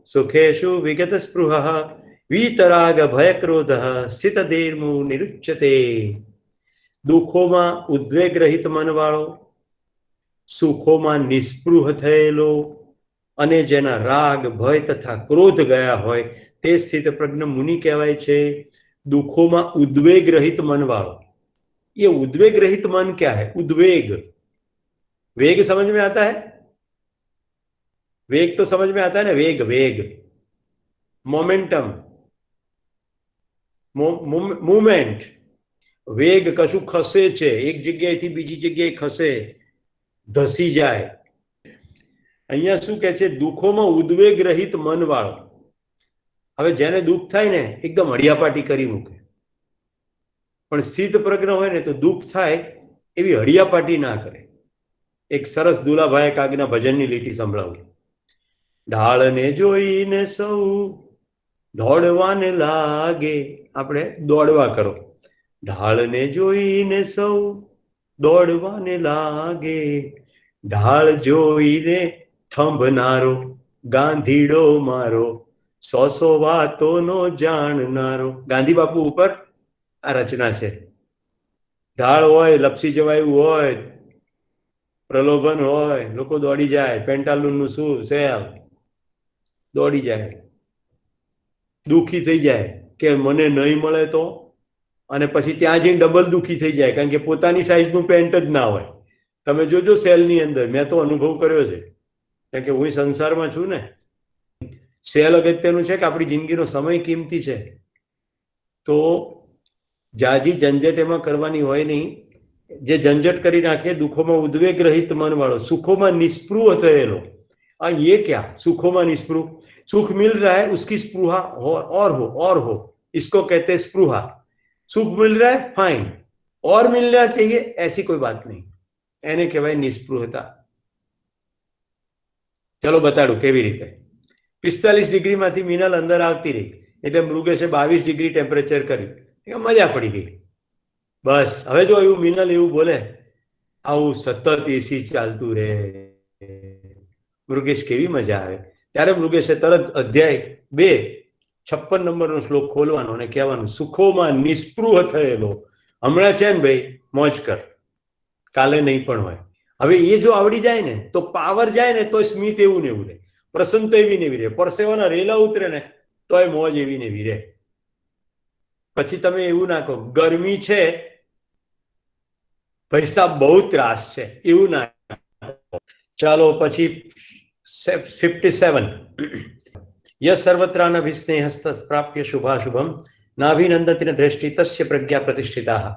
सुखेषु विगतस्पृहः वीतराग भय क्रोध स्थितधीर्मु निरुच्यते। દુઃખોમાં ઉદ્વેગ રહિત મનવાળો, સુખોમાં નિસ્પૃહ થયેલો, અને જેના રાગ ભય તથા ક્રોધ ગયા હોય તે સ્થિત પ્રજ્ઞ મુનિ કહેવાય છે। દુઃખોમાં ઉદ્વેગ રહિત मनवाળો, ये उद्वेग रहित मन क्या है? उद्वेग, वेग समझ में आता है? वेग तो समझ में आता है ना, वेग, वेग, मोमेंटम, मूवमेंट। वेग कशु खसे छे, एक जग्याएथी बीजी जग्याए खसे, धसी जाए। अहींया शुं कहे छे? दुखोमां उद्वेग रहित मनवाळो। हवे जेने दुख थाय ने एकदम हड़ियापाटी करी मूके, पण स्थित प्रज्ञ होय ने तो दुख थाय एवी हड़ियापाटी ना करे। एक सरस दुलाभाई कागना भजननी લીટી સંભળાવું। ઢાળને જોઈને સૌ દોડવાને લાગે, આપણે દોડવા કરો। ઢાળને જોઈને સૌ દોડવાને લાગે, ઢાળ જોઈને થંભનારો ગાંધીડો મારો, 100 વાતોનો જાણનારો। ગાંધી બાપુ ઉપર આ રચના છે। ઢાળ હોય, લપસી જવાયું હોય, પ્રલોભન હોય, લોકો દોડી જાય, પેન્ટાલૂનનું શું સેલ દોડી જાય, દુઃખી થઈ જાય કે મને નહીં મળે તો, અને પછી ત્યાં જઈને ડબલ દુઃખી થઈ જાય, કારણ કે પોતાની સાઈઝનું પેન્ટ જ ના હોય। તમે જોજો સેલની અંદર, મેં તો અનુભવ કર્યો છે, કારણ કે હું સંસારમાં છું ને, સહેલ અગત્યનું છે કે આપણી જિંદગીનો સમય કિંમતી છે, તો જાજી ઝંઝટ એમાં કરવાની હોય નહીં. જે ઝંઝટ કરી નાખે, દુઃખોમાં ઉદ્વેગ રહિત મન વાળો, સુખોમાં નિસ્પૃહ થયેલો. ये क्या सुखों निस्पृह, सुख मिल रहा है उसकी स्पृहा और हो, इसको कहते हैं स्पृहा. सुख मिल रहा है फाइन, और मिलना चाहिए ऐसी कोई बात नहीं, એને કહેવાય નિસ્પૃહતા. ચલો બતાડું કેવી રીતે. 45 ડિગ્રીમાંથી મિનલ અંદર આવતી રહી એટલે મૃગેશે 22 ડિગ્રી ટેમ્પરેચર કર્યું, મજા પડી ગઈ. બસ હવે જો એવું મિનલ એવું બોલે, આવું સતત એસી ચાલતું રહે, મૃગેશ કેવી મજા આવે. ત્યારે મૃગેશે તરત અધ્યાય 2 56 નંબરનો શ્લોક ખોલવાનો અને કહેવાનું, સુખોમાં નિસ્પૃહ થયેલો. હમણાં છે ને ભાઈ, મોજ કર, કાલે નહીં પણ હોય. હવે એ જો આવડી જાય ને તો પાવર જાય ને તો સ્મિત એવું ને એવું રહે, પ્રસન્ન તો એવી ને એવી રહે, પરસેવાના રેલા ઉતરે ને તો એ મોજ એવી ને એવી રહે. પછી તમે એવું ના કહો ગરમી છે ભાઈ સાહેબ બહુ ત્રાસ છે, એવું ના. ચાલો પછી 57. યસ સર્વત્રાનભિસ્નેહસ્ત પ્રાપ્ય શુભાશુભમ નાભિનંદતિ દ્રષ્ટિ તસ્ય પ્રજ્ઞા પ્રતિષ્ઠિતા.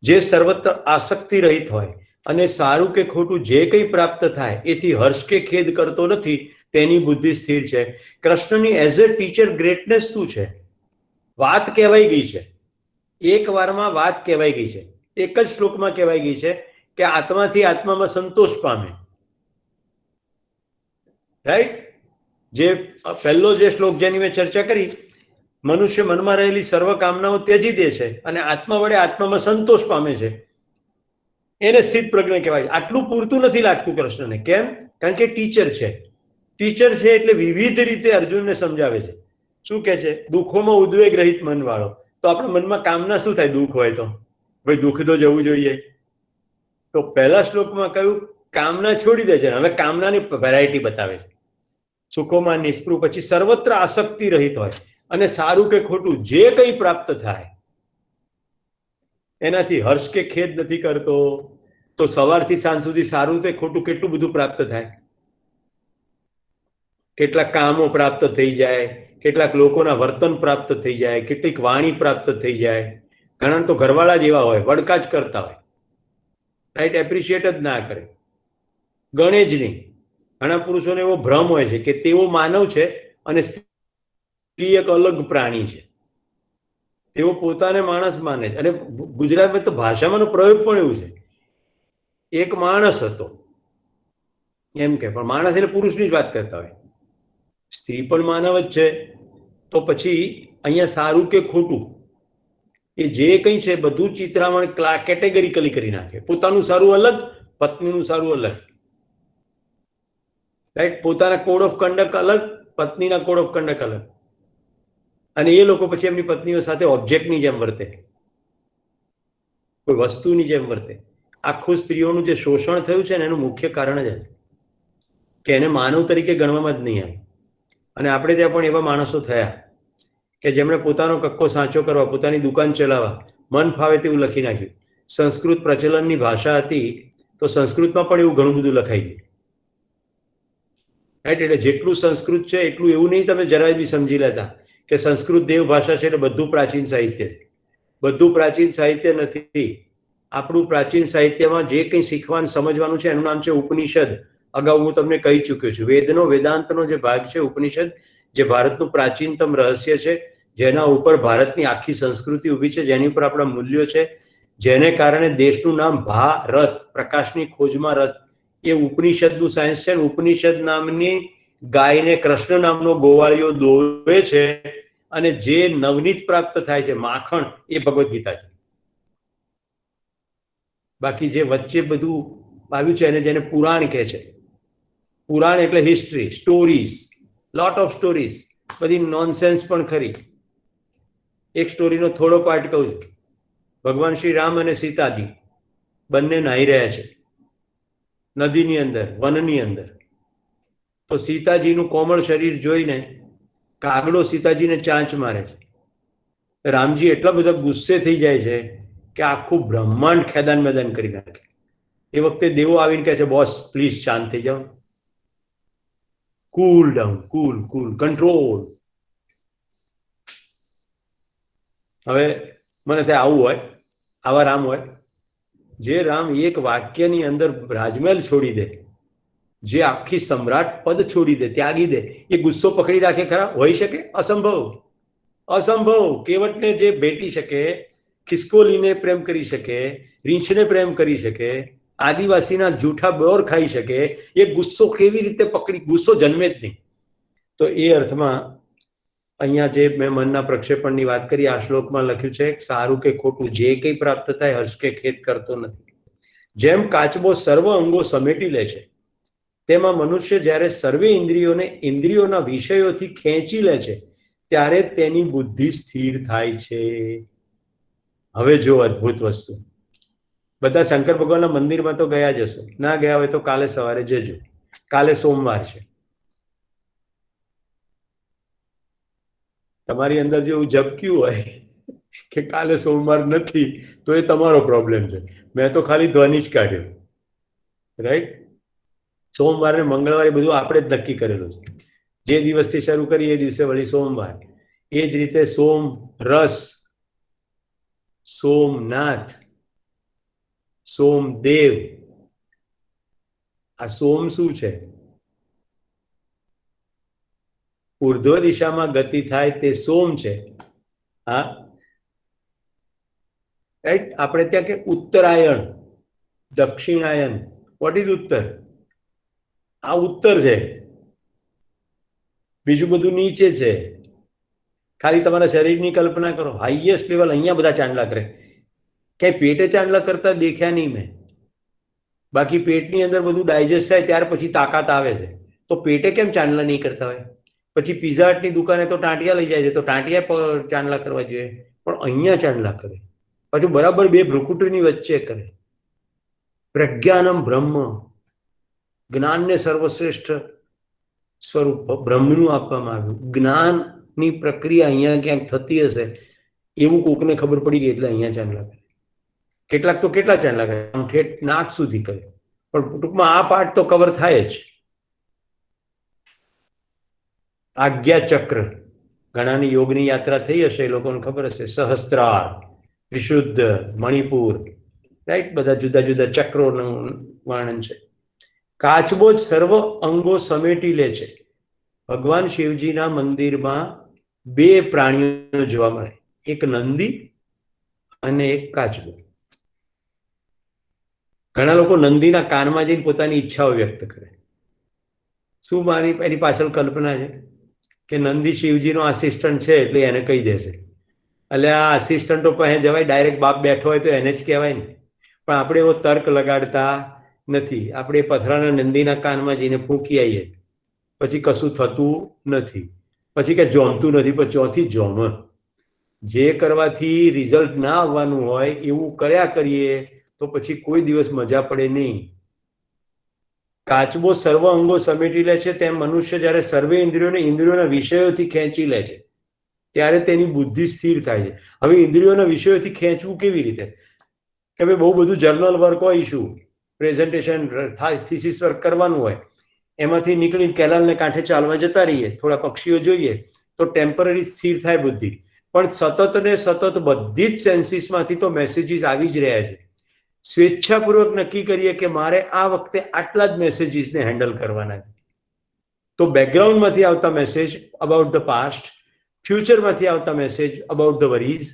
જે સર્વત્ર આસક્તિ રહિત હોય અને સારું કે ખોટું જે કંઈ પ્રાપ્ત થાય એથી હર્ષ કે ખેદ કરતો નથી, તેની બુદ્ધિ સ્થિર છે. કૃષ્ણની એઝ અ ટીચર ગ્રેટનેસ શું છે? વાત કહેવાઈ ગઈ છે, એક વારમાં વાત કહેવાઈ ગઈ છે, એક જ શ્લોકમાં કહેવાઈ ગઈ છે કે આત્માથી આત્મામાં સંતોષ પામે. રાઈટ? જે પહેલો જે શ્લોક જેની મેં ચર્ચા કરી, મનુષ્ય મનમાં રહેલી સર્વ કામનાઓ ત્યજી દે છે અને આત્મા વડે આત્મામાં સંતોષ પામે છે, એને સ્થિત પ્રજ્ઞ કહેવાય. આટલું પૂરતું નથી લાગતું કૃષ્ણને. કેમ? કારણ કે ટીચર છે. ટીચર છે એટલે વિવિધ રીતે અર્જુનને સમજાવે છે. શું કે છે? દુઃખોમાં ઉદ્વેગ રહિત મન વાળો. તો આપણા મનમાં કામના શું થાય? દુઃખ હોય તો ભાઈ દુઃખ તો જવું જોઈએ. તો પહેલા શ્લોકમાં કહ્યું કામના છોડી દે છે, હવે કામનાની વેરાયટી બતાવે છે. સુખોમાં નિસ્પૃહ, પછી સર્વત્ર આસક્તિ રહિત હોય અને સારું કે ખોટું જે કંઈ પ્રાપ્ત થાય એનાથી હર્ષ કે ખેદ નથી કરતો. તો સવારથી સાંજ સુધી સારું કે ખોટું કેટલું બધું પ્રાપ્ત થાય, કેટલાક કામો પ્રાપ્ત થઈ જાય, કેટલાક લોકોના વર્તન પ્રાપ્ત થઈ જાય, કેટલીક વાણી પ્રાપ્ત થઈ જાય. ઘણા તો ઘરવાળા જેવા હોય, વડકા જ કરતા હોય, રાઈટ? એપ્રિશિએટ જ ના કરે, ગણે જ નહીં. ઘણા પુરુષોને એવો ભ્રમ હોય છે કે તેઓ માનવ છે અને સ્ત્રી એક અલગ પ્રાણી છે, તેઓ પોતાને માણસ માને છે. અને ગુજરાતમાં તો ભાષામાંનો પ્રયોગ પણ એવું છે, એક માણસ હતો એમ કે, પણ માણસ એટલે પુરુષની જ વાત કરતા હોય, સ્ત્રી પણ માનવ જ છે. તો પછી અહીંયા સારું કે ખોટું એ જે કંઈ છે બધું ચિત્રામણ કેટેગરીકલી કરી નાખે. પોતાનું સારું અલગ, પત્નીનું સારું અલગ, રાઈટ? પોતાના કોડ ઓફ કન્ડક્ટ અલગ, પત્નીના કોડ ઓફ કન્ડક્ટ અલગ. અને એ લોકો પછી એમની પત્નીઓ સાથે ઓબ્જેક્ટની જેમ વર્તે, કોઈ વસ્તુની જેમ વર્તે. આખું સ્ત્રીઓનું જે શોષણ થયું છે ને એનું મુખ્ય કારણ જ કે એને માનવ તરીકે ગણવામાં જ નહીં આવે. અને આપણે ત્યાં પણ એવા માણસો થયા કે જેમણે પોતાનો કક્કો સાચો કરવા, પોતાની દુકાન ચલાવવા, મન ફાવે તેવું લખી નાખ્યું. સંસ્કૃત પ્રચલનની ભાષા હતી તો સંસ્કૃતમાં પણ એવું ઘણું બધું લખાઈ ગયું, રાઈટ? એટલે જેટલું સંસ્કૃત છે એટલું એવું નહીં તમે જરાય બી સમજી લેતા કે સંસ્કૃત દેવ ભાષા છે એટલે બધું પ્રાચીન સાહિત્ય છે. બધું પ્રાચીન સાહિત્ય નથી. આપણું પ્રાચીન સાહિત્યમાં જે કંઈ શીખવાનું સમજવાનું છે એનું નામ છે ઉપનિષદ. અગાઉ હું તમને કહી ચૂક્યો છું, વેદનો વેદાંતનો જે ભાગ છે ઉપનિષદ, જે ભારતનું પ્રાચીનતમ રહસ્ય છે, જેના ઉપર ભારતની આખી સંસ્કૃતિ ઊભી છે, જેની ઉપર આપણા મૂલ્યો છે, જેને કારણે દેશનું નામ ભારત, પ્રકાશની ખોજમાં રથ, એ ઉપનિષદનું સાયન્સ છે. ઉપનિષદ નામની ગાયને કૃષ્ણ નામનો ગોવાળિયો દોવે છે અને જે નવનીત પ્રાપ્ત થાય છે, માખણ, એ ભગવદ્ ગીતા છે. બાકી જે વચ્ચે બધું આવ્યું છે એને જેને પુરાણ કહે છે. પુરાણ એટલે history, stories, lot of stories, બધી નોનસેન્સ પણ ખરી. એક સ્ટોરીનો થોડો પાર્ટ કહું છું. ભગવાન શ્રી રામ અને સીતાજી બંને નાહી રહ્યા છે નદીની અંદર, વનની અંદર. તો સીતાજીનું કોમળ શરીર જોઈને કાગડો સીતાજીને ચાંચ મારે છે. રામજી એટલા બધા ગુસ્સે થઈ જાય છે કે આખું બ્રહ્માંડ ખેદાન મેદાન કરી નાખે. એ વખતે દેવો આવીને કહે છે, બોસ પ્લીઝ શાંત થઈ જાઓ. કુલ ડાઉન, કુલ કંટ્રોલ. હવે મને ત્યાં આવું હોય, આવા રામ હોય, જે રામ એક વાક્યની અંદર રાજમહેલ છોડી દે, જે આખી સમ્રાટ પદ છોડી દે, ત્યાગી દે, એ ગુસ્સો પકડી રાખે ખરા? હોઈ શકે? અસંભવ, અસંભવ. કેવટને જે ભેટી શકે, ખિસકોલીને પ્રેમ કરી શકે, રીંછને પ્રેમ કરી શકે, આદિવાસીના જૂઠા બોર ખાઈ શકે, એ ગુસ્સો કેવી રીતે પકડી? ગુસ્સો જન્મે જ નહીં. તો એ અર્થમાં અહીંયા જે મેં મનના પ્રક્ષેપણની વાત કરી, આ શ્લોકમાં લખ્યું છે, સારું કે ખોટું જે કંઈ પ્રાપ્ત થાય હર્ષ કે ખેદ કરતો નથી. જેમ કાચબો સર્વ અંગો સમેટી લે છે, તેમાં મનુષ્ય જ્યારે સર્વે ઇન્દ્રિયોને ઇન્દ્રિયોના વિષયોથી ખેંચી લે છે, ત્યારે તેની બુદ્ધિ સ્થિર થાય છે. હવે જો અદ્ભુત વસ્તુ, બધા શંકર ભગવાનના મંદિરમાં તો ગયા જશો, ના ગયા હોય તો કાલે સવારે જજો. કાલે સોમવાર છે. તમારી અંદર જો એવું ઝબક્યું હોય કે કાલે સોમવાર નથી, તો એ તમારો પ્રોબ્લેમ છે. મેં તો ખાલી ધ્વનિ જ કાઢ્યો, રાઈટ? સોમવાર ને મંગળવારે બધું આપણે જ નક્કી કરેલું છે. જે દિવસથી શરૂ કરી એ દિવસે વળી સોમવાર. એ જ રીતે સોમ રસ, સોમનાથ, સોમદેવ. આ સોમ શું છે? ઉર્ધ્વ દિશામાં ગતિ થાય તે સોમ છે. હા, રાઈટ? આપણે ત્યાં કે ઉત્તરાયણ, દક્ષિણાયન. વોટ ઇઝ ઉત્તર? આ ઉત્તર છે, બીજું બધું નીચે છે. ખાલી તમારા શરીરની કલ્પના કરો, હાઈએસ્ટ લેવલ અહીંયા બધા ચાંદલા કરે. ક્યાંય પેટે ચાંદલા કરતા દેખ્યા નહીં મેં. બાકી પેટની અંદર બધું ડાયજેસ્ટ થાય ત્યાર પછી તાકાત આવે છે. તો પેટે કેમ ચાંદલા નહીં કરતા હોય? પછી પીઝા હટની દુકાને તો ટાંટિયા લઈ જાય છે, તો ટાંટિયા પર ચાંદલા કરવા જોઈએ, પણ અહીંયા ચાંદલા કરે. પાછું બરાબર બે ભ્રુકુટીની વચ્ચે કરે. પ્રજ્ઞાનમ બ્રહ્મ, જ્ઞાનને સર્વશ્રેષ્ઠ સ્વરૂપ બ્રહ્મનું આપવામાં આવ્યું. જ્ઞાનની પ્રક્રિયા અહીંયા ક્યાંક થતી હશે એવું કોકને ખબર પડી ગઈ એટલે અહીંયા ચાંદલા કરે. કેટલાક તો કેટલા ચાંદલા કરે, આમ ઠેઠ નાક સુધી કરે. પણ ટૂંકમાં આ પાર્ટ તો કવર થાય જ. આજ્ઞા ચક્ર, ઘણાની યોગની યાત્રા થઈ હશે, એ લોકોને ખબર હશે. સહસ્ત્રાર, વિશુદ્ધ, મણિપુર, રાઈટ? બધા જુદા જુદા ચક્રોનું વર્ણન છે. કાચબો જ સર્વ અંગો સમેટી લે છે. ભગવાન શિવજીના મંદિરમાં બે પ્રાણીઓ જોવા મળે, એક નંદી અને એક કાચબો. ઘણા લોકો નંદીના કાનમાં જઈને પોતાની ઈચ્છાઓ વ્યક્ત કરે. શું મારી એની પાછળ કલ્પના છે કે નંદી શિવજીનો આસિસ્ટન્ટ છે એટલે એને કહી દેશે. એટલે આ આસિસ્ટન્ટો પાસે જવાય, ડાયરેક્ટ બાપ બેઠો હોય તો એને જ કહેવાય ને. પણ આપણે એવો તર્ક લગાડતા નથી. આપણે પથરાના નંદીના કાનમાં જઈને ફૂંકી આવીએ, પછી કશું થતું નથી. પછી કે જોમતું નથી, પણ ચોથી જોમ. જે કરવાથી રિઝલ્ટ ના આવવાનું હોય એવું કર્યા કરીએ તો પછી કોઈ દિવસ મજા પડે નહીં. કાચબો સર્વ અંગો સમેટી લે છે, તેમ મનુષ્ય જ્યારે સર્વે ઇન્દ્રિયોને ઇન્દ્રિયોના વિષયોથી ખેંચી લે છે ત્યારે તેની બુદ્ધિ સ્થિર થાય છે. હવે ઇન્દ્રિયોના વિષયોથી ખેંચવું કેવી રીતે? કે ભાઈ બહુ બધું જર્નલ વર્ક હોય, ઇશ્યુ પ્રેઝન્ટેશન થાય, થીસીસ વર્ક કરવાનું હોય, એમાંથી નીકળીને કેનાલને કાંઠે ચાલવા જતા રહીએ, થોડા પક્ષીઓ જોઈએ તો ટેમ્પરરી સ્થિર થાય બુદ્ધિ. પણ સતત ને સતત બધી જ સેન્સીસમાંથી તો મેસેજીસ આવી જ રહ્યા છે. સ્વેચ્છાપૂર્વક નક્કી કરીએ કે મારે આ વખતે આટલા જ મેસેજીસને હેન્ડલ કરવાના છે, તો બેકગ્રાઉન્ડમાંથી આવતા મેસેજ અબાઉટ ધ પાસ્ટ, ફ્યુચરમાંથી આવતા મેસેજ અબાઉટ ધ વરીઝ,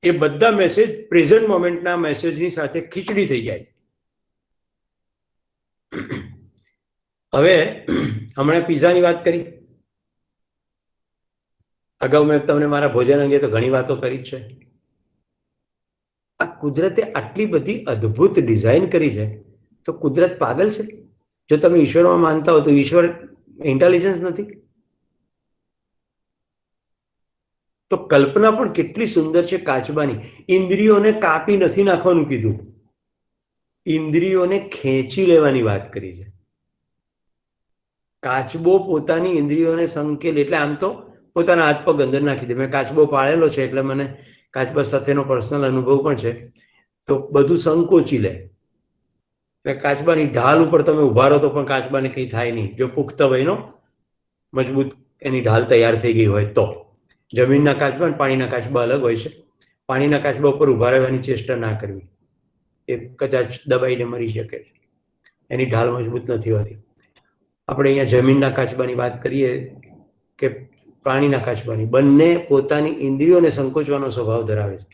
એ બધા મેસેજ પ્રેઝન્ટ મોમેન્ટના મેસેજની સાથે ખીચડી થઈ જાય. હવે હમણાં પિઝાની વાત કરી, અગાઉ મેં તમને મારા ભોજન અંગે તો ઘણી વાતો કરી છે. આ કુદરતે આટલી બધી અદ્ભુત ડિઝાઇન કરી છે, તો કુદરત પાગલ છે? જો તમે ઈશ્વરમાં માનતા હો તો ઈશ્વર ઇન્ટેલિજન્સ નથી? તો કલ્પના પણ કેટલી સુંદર છે કાચબાની. ઇન્દ્રિયોને કાપી નથી નાખવાનું કીધું, ઇન્દ્રિયોને ખેંચી લેવાની વાત કરી છે. કાચબો પોતાની ઇન્દ્રિયોને સંકેલ, એટલે આમ તો પોતાના હાથ પગ અંદર નાખી દે. મેં કાચબો પાળેલો છે એટલે મને કાચબા સાથેનો પર્સનલ અનુભવ પણ છે. તો બધું સંકોચી લે. કાચબાની ઢાલ ઉપર તમે ઉભા રહો તો પણ કાચબાને કંઈ થાય નહીં જો પુખ્ત વયનો મજબૂત એની ઢાલ તૈયાર થઈ ગઈ હોય તો. જમીનના કાચબા અને પાણીના કાચબા અલગ હોય છે. પાણીના કાચબા ઉપર ઊભા રહેવાની ચેષ્ટા ના કરવી, એ કદાચ દબાઈને મરી શકે છે, એની ઢાલ મજબૂત નથી હોતી. આપણે અહીંયા જમીનના કાચબાની વાત કરીએ કે પ્રાણીના કાચબાની, બંને પોતાની ઇન્દ્રિયોને સંકોચવાનો સ્વભાવ ધરાવે છે.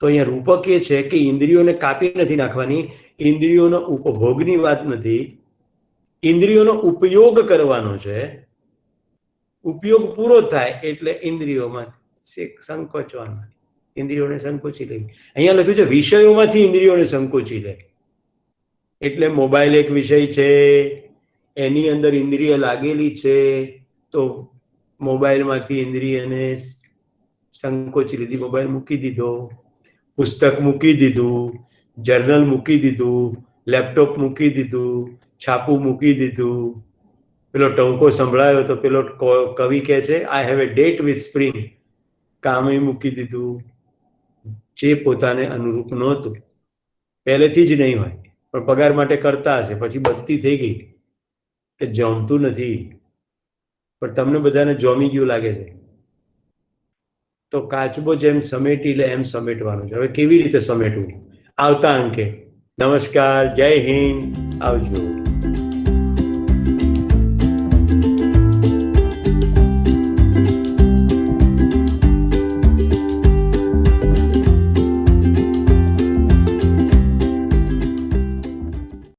તો અહીંયા રૂપક એ છે કે ઇન્દ્રિયોને કાપી નથી નાખવાની, ઇન્દ્રિયોનો ઉપભોગની વાત નથી, ઇન્દ્રિયોનો ઉપયોગ કરવાનો છે. ઉપયોગ પૂરો થાય એટલે ઇન્દ્રિયોમાં સંકોચવાનો, ઇન્દ્રિયોને સંકોચી લેવી. અહીંયા લખ્યું છે વિષયોમાંથી ઇન્દ્રિયોને સંકોચી લે. એટલે મોબાઈલ એક વિષય છે, એની અંદર ઇન્દ્રિય લાગેલી છે, તો મોબાઈલમાંથી ઇન્દ્રિયને સંકોચી લીધી, મોબાઈલ મૂકી દીધો, પુસ્તક મૂકી દીધું, જર્નલ મૂકી દીધું, લેપટોપ મૂકી દીધું, છાપું મૂકી દીધું. પેલો ટંકો સંભળાયો તો પેલો કવિ કહે છે I have a date with spring, કામે મૂકી દીધું. જે પોતાને અનુરૂપ નહોતું, પહેલેથી જ નહીં હોય પણ પગાર માટે કરતા હશે, પછી બત્તી થઈ ગઈ કે જમતું નથી, પણ તમને બધાને જોમી ગયું લાગે છે, તો કાચબો જેમ સમેટી લે એમ સમેટવાનું છે. હવે કેવી રીતે સમેટવું? આવતા અંકે. નમસ્કાર, જય હિન્દ, આવજો.